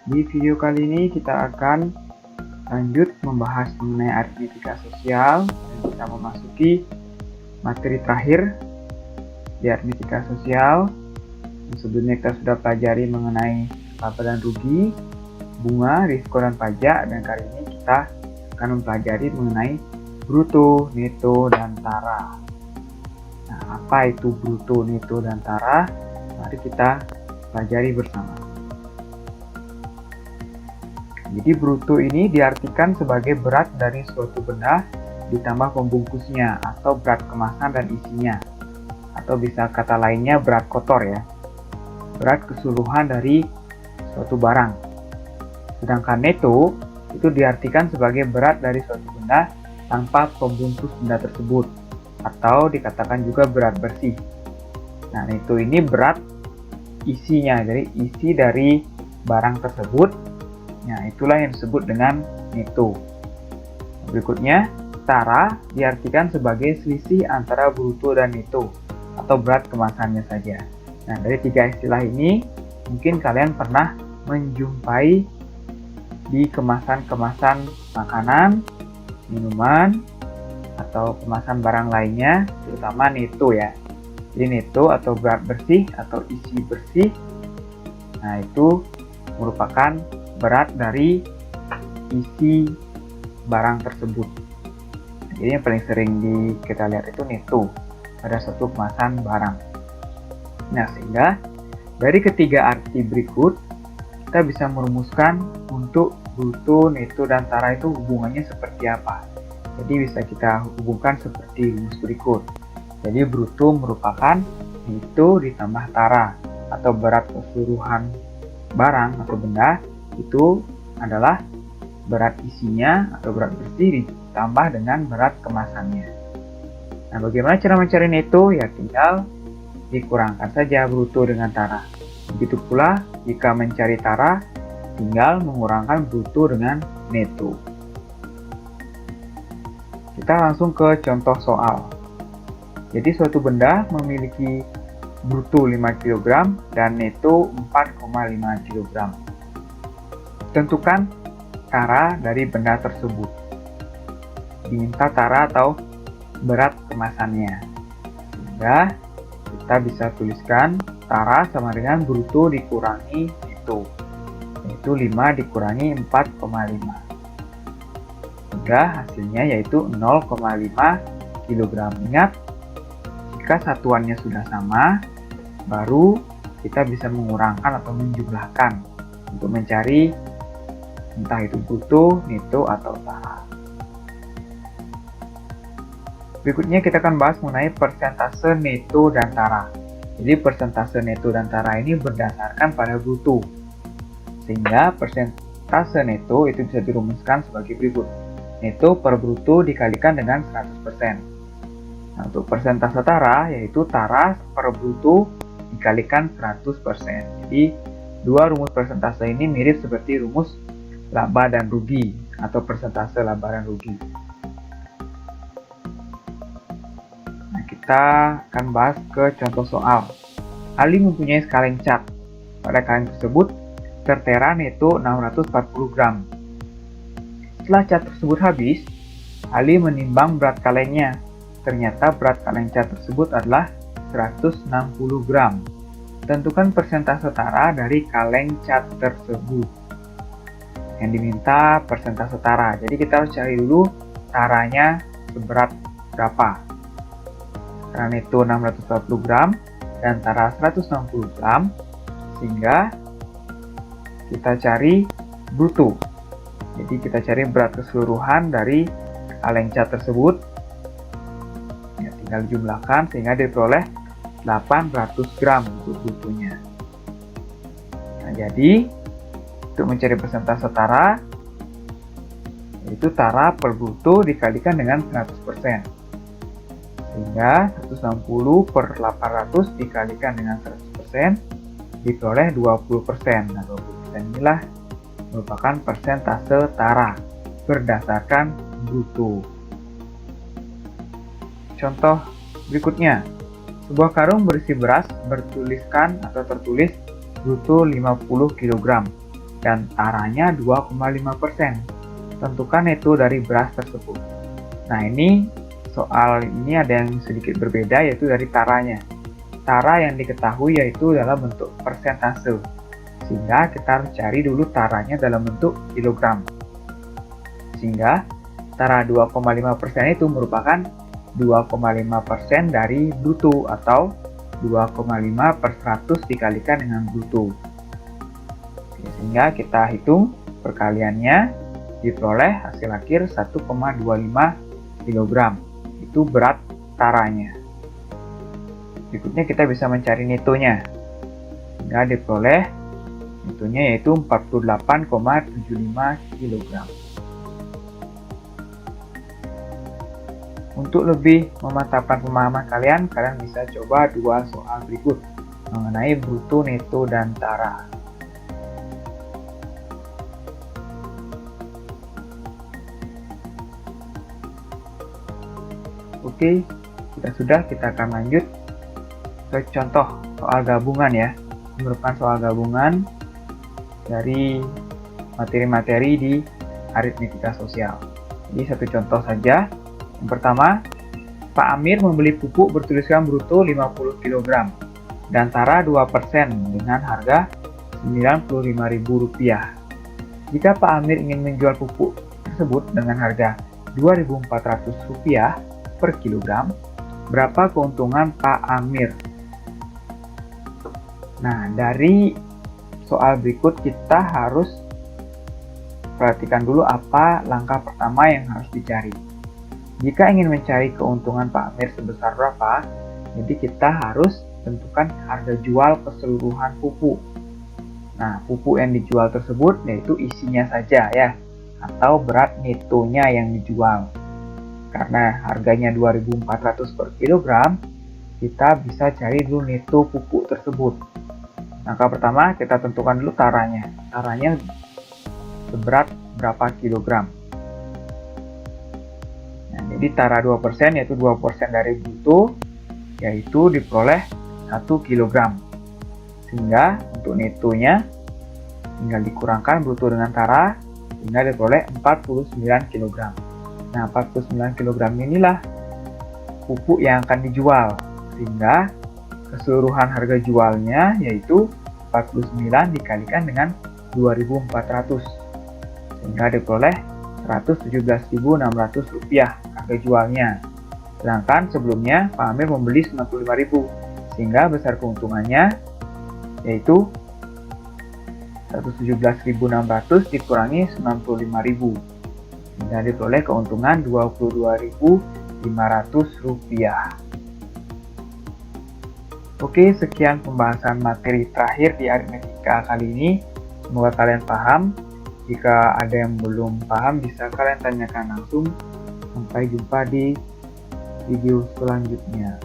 Di video kali ini kita akan lanjut membahas mengenai aritmetika sosial dan kita memasuki materi terakhir di aritmetika sosial. Sebelumnya kita sudah pelajari mengenai laba dan rugi, bunga, risiko dan pajak, dan kali ini kita akan mempelajari mengenai bruto, neto, dan tara. Nah, apa itu bruto, neto, dan tara? Mari kita pelajari bersama. Jadi bruto ini diartikan sebagai berat dari suatu benda ditambah pembungkusnya atau berat kemasan dan isinya, atau bisa kata lainnya berat kotor ya, berat keseluruhan dari suatu barang. Sedangkan neto itu diartikan sebagai berat dari suatu benda tanpa pembungkus benda tersebut, atau dikatakan juga berat bersih. Nah, neto ini berat isinya, jadi isi dari barang tersebut. Nah, itulah yang disebut dengan neto. Berikutnya, tara diartikan sebagai selisih antara bruto dan neto, atau berat kemasannya saja. Nah, dari tiga istilah ini, mungkin kalian pernah menjumpai di kemasan-kemasan makanan, minuman, atau kemasan barang lainnya, terutama neto ya. Jadi neto atau berat bersih atau isi bersih, nah itu merupakan berat dari isi barang tersebut. Jadi yang paling sering kita lihat itu neto pada suatu kemasan barang. Nah, sehingga dari ketiga arti berikut kita bisa merumuskan untuk bruto, neto, dan tara itu hubungannya seperti apa. Jadi bisa kita hubungkan seperti rumus berikut. Jadi bruto merupakan neto ditambah tara, atau berat keseluruhan barang atau benda itu adalah berat isinya atau berat bersih ditambah dengan berat kemasannya. Nah, bagaimana cara mencari neto? Ya tinggal dikurangkan saja bruto dengan tara. Begitu pula jika mencari tara, tinggal mengurangkan bruto dengan neto. Kita langsung ke contoh soal. Jadi suatu benda memiliki bruto 5 kg dan neto 4,5 kg. Tentukan tara dari benda tersebut. Diminta tara atau berat kemasannya. Sehingga kita bisa tuliskan tara sama dengan bruto dikurangi neto, yaitu 5 dikurangi 4,5. Sehingga hasilnya yaitu 0,5 kg. Ingat, jika satuannya sudah sama, baru kita bisa mengurangkan atau menjumlahkan untuk mencari entah itu bruto, neto, atau tara. Berikutnya kita akan bahas mengenai persentase neto dan tara. Jadi persentase neto dan tara ini berdasarkan pada bruto. Sehingga persentase neto itu bisa dirumuskan sebagai berikut. Neto per bruto dikalikan dengan 100%. Nah, untuk persentase tara, yaitu tara per bruto dikalikan 100%. Jadi dua rumus persentase ini mirip seperti rumus laba dan rugi atau persentase laba dan rugi. Nah, kita akan bahas ke contoh soal. Ali mempunyai kaleng cat. Pada kaleng tersebut tertera neto 640 gram. Setelah cat tersebut habis, Ali menimbang berat kalengnya. Ternyata berat kaleng cat tersebut adalah 160 gram. Tentukan persentase tara dari kaleng cat tersebut. Yang diminta persentase tara. Jadi kita harus cari dulu taranya seberat berapa. Karena neto 640 gram dan tara 160 gram, sehingga kita cari bruto. Jadi kita cari berat keseluruhan dari kaleng cat tersebut. Ya, tinggal jumlahkan sehingga diperoleh 800 gram untuk brutonya. Nah, jadi untuk mencari persentase tara, yaitu tara per bruto dikalikan dengan 100%. Sehingga 160 per 800 dikalikan dengan 100% diperoleh 20%. Nah, 20% inilah merupakan persentase tara berdasarkan bruto. Contoh berikutnya. Sebuah karung berisi beras bertuliskan atau tertulis bruto 50 kg. dan taranya 2,5%. Tentukan neto dari beras tersebut. Nah, ini soal ini ada yang sedikit berbeda, yaitu dari taranya. Tara yang diketahui yaitu dalam bentuk persentase, sehingga kita harus cari dulu taranya dalam bentuk kilogram. Sehingga tara 2,5% itu merupakan 2,5% dari bruto, atau 2,5 per 100 dikalikan dengan bruto. Sehingga kita hitung perkaliannya, diperoleh hasil akhir 1,25 kg. Itu berat taranya. Berikutnya kita bisa mencari netonya. Sehingga diperoleh netonya yaitu 48,75 kg. Untuk lebih memantapkan pemahaman kalian bisa coba dua soal berikut mengenai bruto, neto, dan tara. Oke, kita akan lanjut ke contoh soal gabungan ya. Ini merupakan soal gabungan dari materi-materi di aritmetika sosial. Jadi satu contoh saja. Yang pertama, Pak Amir membeli pupuk bertuliskan bruto 50 kg dan tara 2% dengan harga Rp95.000. Jika Pak Amir ingin menjual pupuk tersebut dengan harga Rp2.400 per kilogram, berapa keuntungan Pak Amir? Nah, dari soal berikut kita harus perhatikan dulu apa langkah pertama yang harus dicari. Jika ingin mencari keuntungan Pak Amir sebesar berapa, jadi kita harus tentukan harga jual keseluruhan pupuk. Nah, pupuk yang dijual tersebut yaitu isinya saja ya, atau berat netonya yang dijual. Karena harganya 2.400 per kilogram, kita bisa cari dulu neto pupuk tersebut. Langkah pertama, kita tentukan dulu taranya. Taranya seberat berapa kilogram. Nah, jadi tara 2% yaitu 2% dari bruto, yaitu diperoleh 1 kg. Sehingga untuk netonya tinggal dikurangkan bruto dengan tara, sehingga diperoleh 49 kg. Nah, 49 kg inilah pupuk yang akan dijual, sehingga keseluruhan harga jualnya yaitu 49 dikalikan dengan 2.400, sehingga diperoleh Rp117.600 harga jualnya. Sedangkan sebelumnya Pak Amir membeli Rp95.000, sehingga besar keuntungannya yaitu Rp117.600 dikurangi Rp95.000, sehingga diperoleh keuntungan Rp22.500. Oke, sekian pembahasan materi terakhir di aritmetika kali ini. Semoga kalian paham. Jika ada yang belum paham, bisa kalian tanyakan langsung. Sampai jumpa di video selanjutnya.